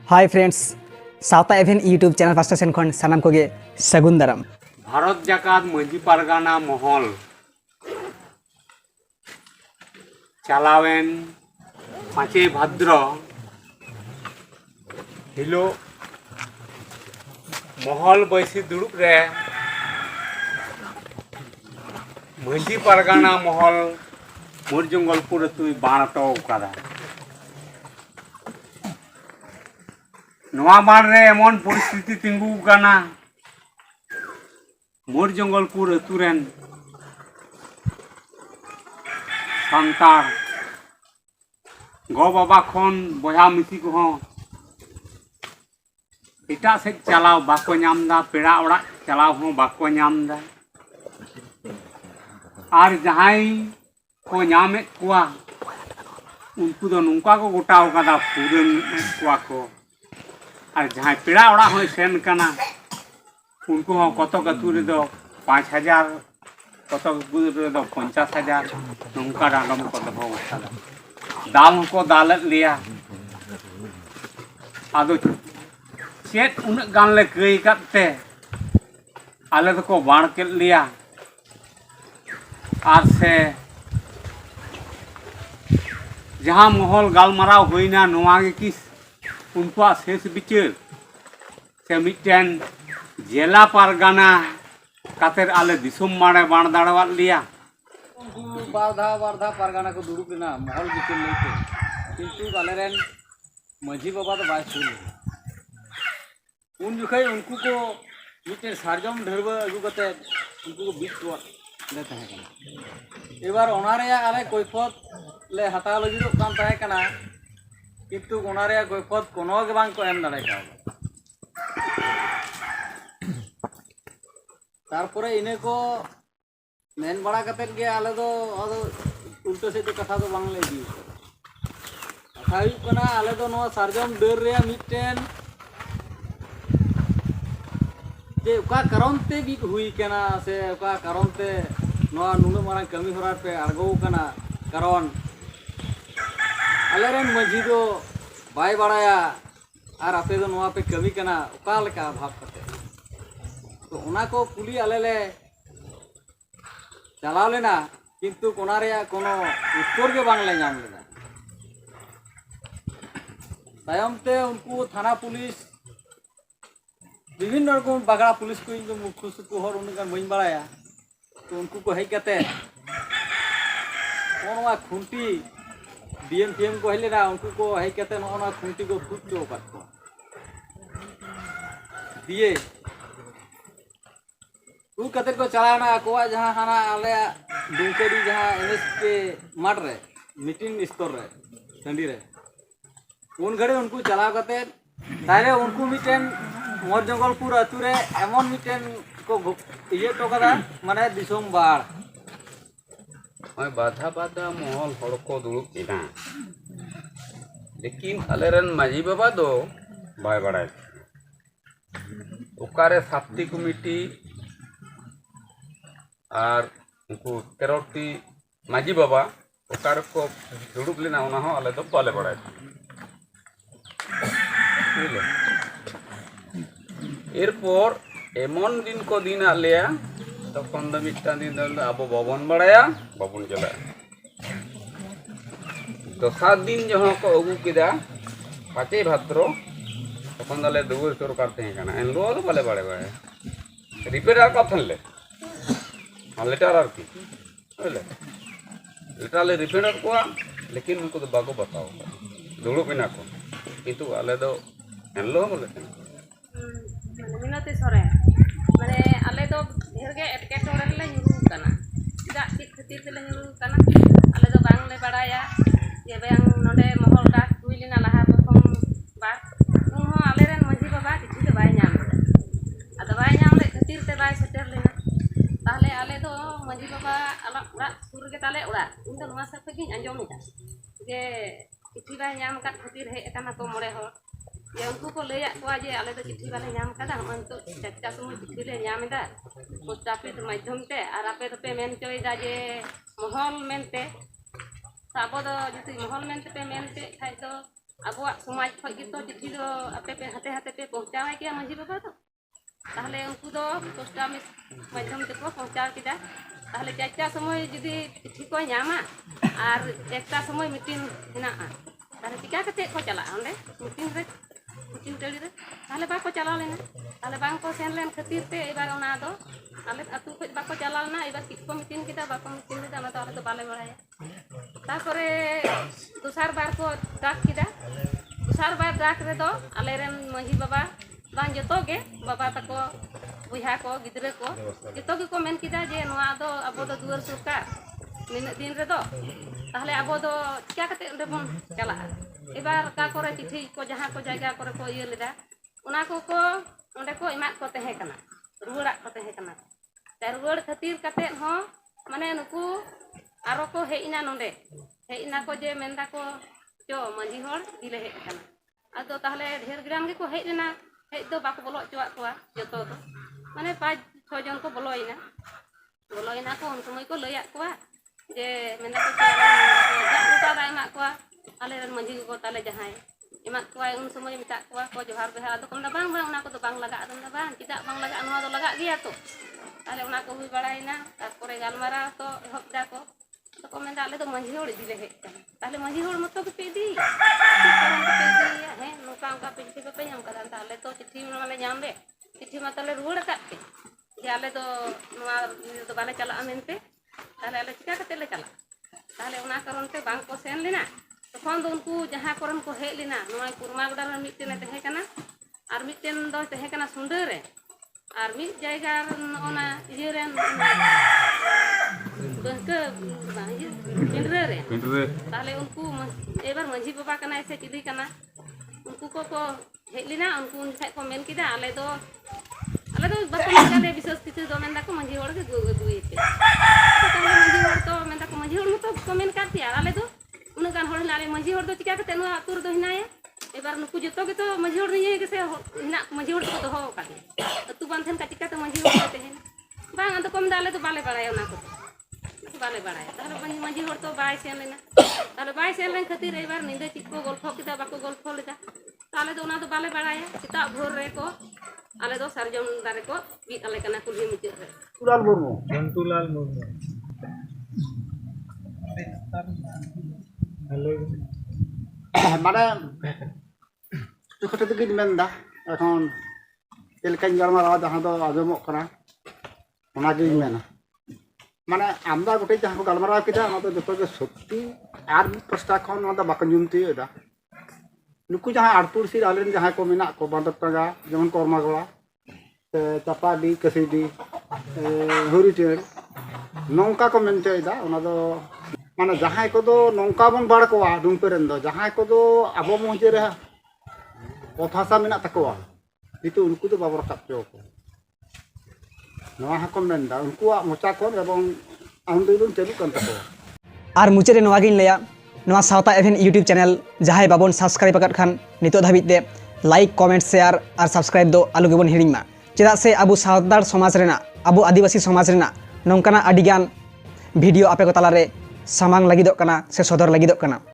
हाय friends सावता एवेन YouTube channel पास्टा सेन खन सानाम कोगे सगुन दाराम। भारत जाकात मांझी पारगाना महल चालावेन 5 भाद्र हिलो महल बैसी दुड़ुब रे मांझी पारगाना महल मुरजंगलपुर अतुई बाणटो कादा। नवा बाण रे एमन परिस्थिति तिंगु काना मुरजंगलपुर अतुरेन संतार गो बाबा खन बया मिसी को एटा से चलाव बाको नामदा पेड़ा ओड़ा चलाव हों बाको नामदा आर जहाई को नामे कुआ उनको दो नुका को गोटाव कादा पूरन कुआ को और जहाँ पेड़ा ओड़ा हो सेन कना उनको हो कतक अतु रे दो 5,000 कतक रे दो 50,000 नुका डालम को दो कादा दाल को दालत लिया आदो चेत उन गान ले कई करते आले तो को बाण के लिया आर से जहाँ महल गालमाराव होइना नोआ गे किस उनको शेष विचार से मिटन जिला पारगाना कातेर आले दिसुम माड़े बाण दाड़वात लिया बारधा पारगाना को दुड़ुब लेना महल विचार लेते किंतु आलेरेन मांझी बाबा तो बाय सुन उन जुखाई उनको को मिटे सारजम ढेरबा अगु कते उनको को बीट को ले तहे कना एबार ओनारे आले कोइफत ले हता लगिदो कान तहे कना किंतु ओनारे कोइफत कोनो के बांग को एम दाड़े का तारपरे इने को मेन बड़ा कते गे आले दो अदो उल्टो से कथा दो बांग ले दी कथा हुई कना आले दो नो सारजम डर रे मिटेन जे उका कारण ते बीट हुई कना से उका कारण ते नो नुनु मारा कमी होरा पे आगो कना कारण आलेरेन मांझी दो बाय बाड़ाया और आपे दो नोआ पे कमी कना उका लेका भाव कते तो उना को पुली आले ले चलाव लेना किंतु कोना रे कोनो उत्तर के बांग ले नाम लेना तायम ते उनको थाना पुलिस विभिन्न रकम बागड़ा पुलिस को इनको मुख्य सुकु हर उनका बइन बाड़ाया तो उनको को हेज कते कोनवा खुंटी डीएम पीएम को हेले ना उनको को हेज कते नोना खुंटी को फुट चो काट को दिए उ कते को चलाना कोवा जहां हाना आले दुंकेरी जहां एनएस के माठ रे मीटिंग स्तर रे टंडी रे उन घड़े उनको चला कते तारे उनको मिटेन मोर जंगलपुर अतु रे एमन मिटेन को ये तो कदा माने दिसोम बाड़ ओय बाधा बाधा महल हड़ को दुड़ुब इना लेकिन आलेरन मांझी बाबा दो बाय बाड़ाय ओकारे साप्ती कमिटी और उनको 13टी मांझी बाबा ओकार को दुड़ुब लेना उना हो आले दो बाले बाड़ाय एरपर एमन दिन को दिन आलिया तखन दो मिट्टान दिन दो अब बाबन बाड़ाया बाबन चला दसार दिन जहाँ को अगू किदा 5 भाद्र तखन दाले दुगुर सरकार तहे कना एनलो आलो बाले बाड़े बाड़े रिपेयर आर कथन ले लेटर आर की ले लेटर ले रिपेयर को लेकिन उनको तो बागो बताओ दुड़ो बिना को किंतु आले दो एनलो बोले मिनती सरे माने आले दो ढेर गे एटकेटोरे ले ᱧᱩᱨᱩ काना दा चेक खातिर ते ले ᱧᱩᱨᱩ काना आले दो बांग ले बाड़ाया जे बांग नोडे महल डाक हुई लेना लहा प्रथम बार उन हो आले रेन मांझी बाबा किछि दो बाय नाम आदो बाय नाम ले खातिर ते बाय सेटर लेना ताहले आले दो मांझी बाबा आला उड़ा सुर गे ताले उड़ा इन दो नवा साथे गिन अंजम दा जे किछि बाय नाम का खातिर हे एकाना को मोड़े हो ये उनको को ले को जे आले तो चिट्ठी वाले नाम कदा हम तो चच्चा सुम चिट्ठी ले नाम दा पोस्ट ऑफिस माध्यम ते आर आपे तो पे मेन चोय दा जे महल मेनते साबो दो जति महल मेनते पे मेनते खाय तो abuak समाज खoj gitu चिट्ठी दो आपे पे हाथे पे पहुंचावे किया मांझी बाबा तो ताहले उनको दो पोस्ट ऑफिस माध्यम ते को पहुंचा किदा ताहले चाचा समय जुदी चिट्ठी को ᱧᱟᱢᱟ আর একটা সময় মিটিং হেনাআ তাহলে চিকা কাতে को चला ओंडे मिटिंग टड़ी रे ताहले बाको चला लेना ताहले बांग को सेन लेन खातिर ते एबार ओना दो आले अतु खoj बाको चला लेना एबार किको मिटिंग किदा बाको मिटिंग किदा ना तो आले तो बाले बड़ाया तारपरे दूसर बार को डाक किदा दूसर बार डाक रे दो आले रेन मांझी बाबा बांग जतो गे बाबा तको बुझा को गिद्रे को जतो गे को मेन किदा जे नोआ दो अबो दो दुआर सरकार निन दिन रे दो ताहले अबो दो क्या कते ओंडे बोन चला एबार का करे चिट्ठी को जहां को जायगा करे को इय लेदा उना को ओंडे को इमा को तहे कना रुवाड़ा को तहे कना ते रुवाड़ खातिर कते हो माने नुकु आरो को हेइना नोंडे हेइना को जे मेंदा को जो मांझी होड़ दिले हे कना आदो ताहले ढेर ग्राम गे को हेइ लेना हेइ दो बाको बोलो चुआ कोआ जतो दो माने 5-6 जन को बोलोइना को उन समय को लया कोआ जे मेंदा को उता दा एमा कोआ आले रन मांझी को ताले जहाय एमा कोआ उन समय मिता कोआ को जोहार बेहा आदो कोन दा बांग उना को तो बांग लगा दन बांग चिदा बांग लगा नोआ दो लगा गया तो ताले उना को हुई बड़ाइना तारपरे गालमारा तो एहब दा को तो को मेंदा आले तो मांझी होड़ दिले हे ताले मांझी होड़ मतो के पेदी हे नोका उनका चिट्ठी पे ñam कदा ताले तो चिट्ठी माने ñam दे चिट्ठी मा ताले रुवाड़ काते जे आले तो नोआ तो बाले चला मेनते ताले आले चिका कते ले चला ताले उना कारण ते बांग को सेन लेना तखन दो उनको जहां करन को हे लेना नोआ कुरमा गडा रे मिटेन तहे कना आर मिटेन दो तहे कना सुंदर रे आर मिट जायगा ओना इये रे बंके पिंडरे रे ताले उनको एबार मांझी बाबा कना से चिदी कना उनको को हे लेना उनको उन को मेन किदा आले दो बाको मेनदा विशेष किछु दो मेंदा को मांझी होड़ के गुइते तो मांझी होड़ तो मेंदा को मांझी होड़ मतो कमेंट करती आले दो उन गान होड़ लाले मांझी होड़ दो चिका कते नो आतुर दो हिनाए एबार नुकु जतो के तो मांझी होड़ नहीं के से हिना मांझी होड़ को दोहो का तू बांधन का चिका तो मांझी होड़ ते बांग अंत कम दाले तो बाले बड़ाय ना को बाले बड़ाय ताले मांझी होड़ तो बाय सेन लेना ताले बाय सेन लेन खातिर एबार निंदे चिको गल्फो किदा बाको गल्फो लेदा ताले तो उना तो बाले बड़ाय चिता भोर रे को आले दो सारजम दारे को बीत आले कना कुल्ही मुचाद रे जंतुलाल मुर्मू माने ᱪᱮᱫ ᱛᱮᱜᱮᱧ ᱢᱮᱱᱫᱟ ᱮᱠᱷᱚᱱ ᱪᱮᱫ ᱞᱮᱠᱟᱧ ᱜᱟᱞᱢᱟᱨᱟᱣᱟ ᱡᱟᱦᱟᱸ ᱫᱚ ᱟᱸᱡᱚᱢᱚᱜ ᱠᱟᱱᱟ ᱚᱱᱟᱜᱤᱧ ᱢᱮᱱᱟ ᱢᱟᱱᱮ ᱟᱢᱫᱟ ᱜᱚᱴᱮᱡ ᱡᱟᱦᱟᱸ ᱠᱚ ᱜᱟᱞᱢᱟᱨᱟᱣ ᱠᱮᱫᱟ ᱚᱱᱟ ᱫᱚ ᱡᱚᱛᱚ ᱜᱮ ᱥᱚᱛᱛᱤ ᱟᱨ ᱢᱤᱫ ᱯᱟᱥᱴᱟ ᱠᱷᱚᱱ ᱱᱚᱣᱟ ᱫᱚ ᱵᱟᱠᱚ ᱧᱩᱢ ᱛᱤᱭᱳᱜ ᱮᱫᱟ ᱱᱩᱠᱩ ᱡᱟᱦᱟᱸ ᱟᱲᱯᱩᱲᱥᱤ ᱟᱞᱮᱨᱮᱱ ᱡᱟᱦᱟᱸᱭ ᱠᱚ ᱢᱮᱱᱟᱜ ᱠᱚ ᱵᱟᱸᱫᱚᱨ ᱴᱟᱸᱜᱟ ᱡᱮᱢᱚᱱ ᱠᱚᱨᱢᱟᱜᱚᱲᱟ ᱥᱮ ᱪᱟᱯᱟᱰᱤ ᱠᱟᱹᱥᱤᱰᱤ ᱦᱩᱨᱤᱴᱮᱲ ᱱᱚᱝᱠᱟ ᱠᱚ ᱢᱮᱱ ᱦᱚᱪᱚᱭᱮᱫᱟ ᱚᱱᱟ ᱫᱚ माने जहां को नौका बन बाड़ को डुमपेरन जहां को अब मजे अभाषा मेना तकवा कितु उनको बाबा रकाब को उनको मोचा को आंदोलन चालू और मुचाद नवागिन लैया नवा सावता एवेन यूट्यूब चैनल जहां बाबन सब्सक्राइब आकाद खान नितो धाबिते लाइक कमेंट शेयर और सब्सक्राइब दो आलू गेबन हिड़िमा चेदा से अबु सावतार समाज रेना अबु आदिवासी समाज रेना नौकाना अडिगान भिडियो आपे को तालारे सामांग लगिदोग कना से सदर लगिदोग कना।